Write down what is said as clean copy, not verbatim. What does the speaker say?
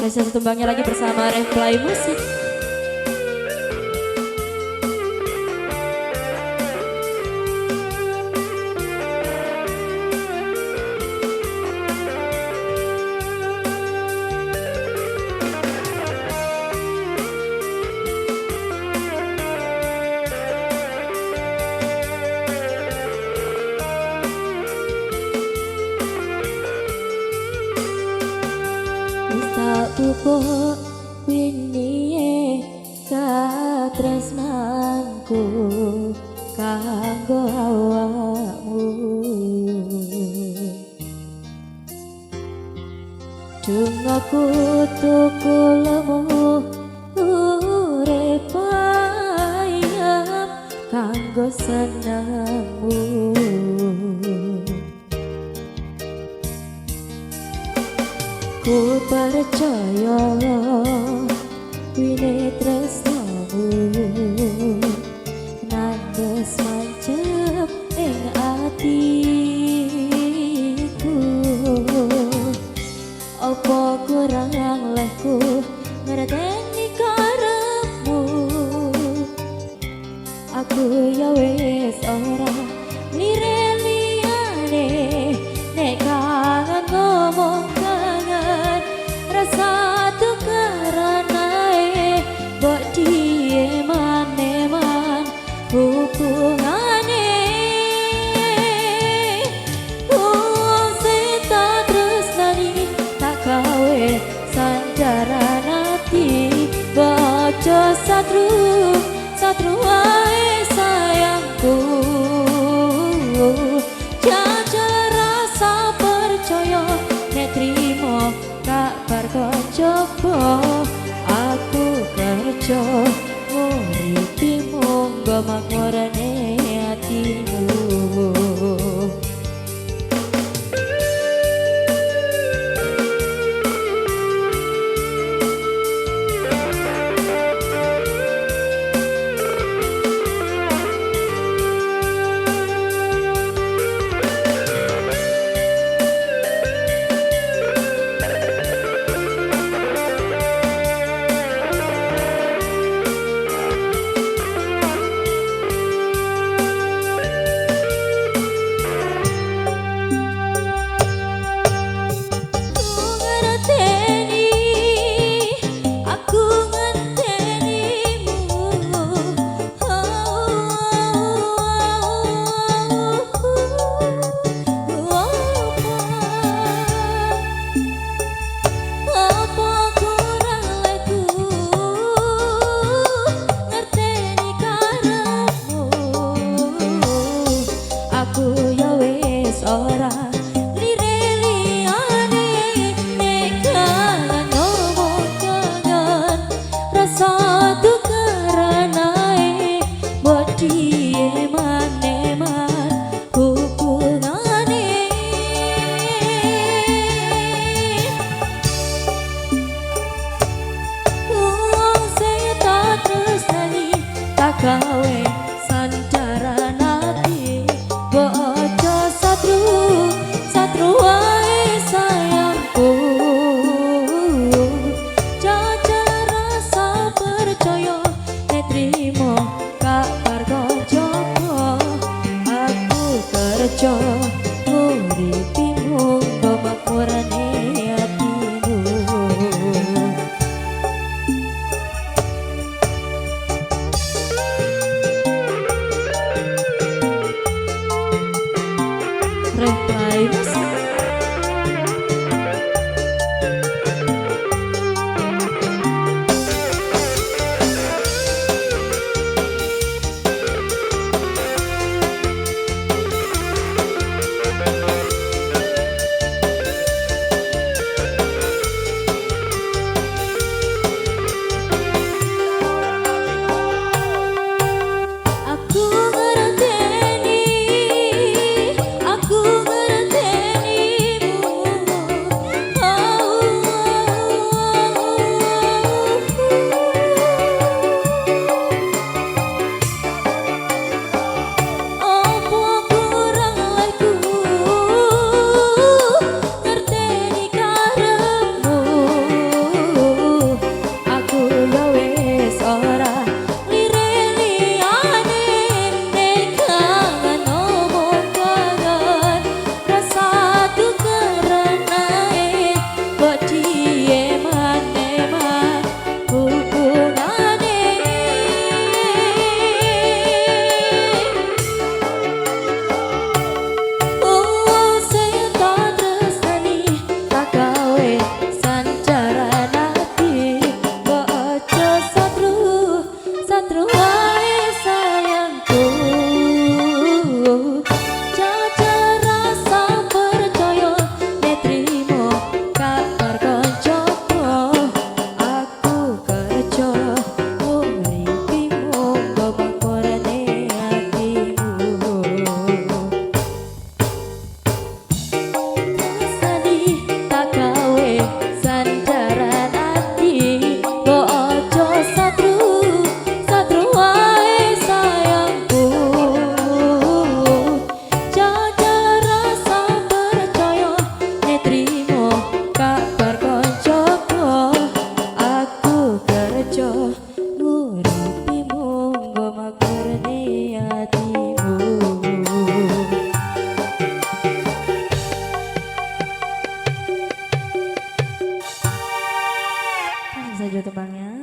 Kasih satu tumbangnya lagi bersama Reply Musik. Pupuk winnie katresnanku kanggo awakmu Dungaku tuku lemu urip ayam kanggo senengmu Ku percaya wine tresnamu nandes mancep ing atiku Apa kurang lehku ngerteni karepmu Aku ya wis ora lire-liyane nek kangen ngomong satu karanae bok die maneman hubungane sita tresnani tak gawe sandaran ati bojo satru wae sayangku jajal rasa percaya nek trimo kabar coba aku kerja nguripi monggo makmurane hatimu gawe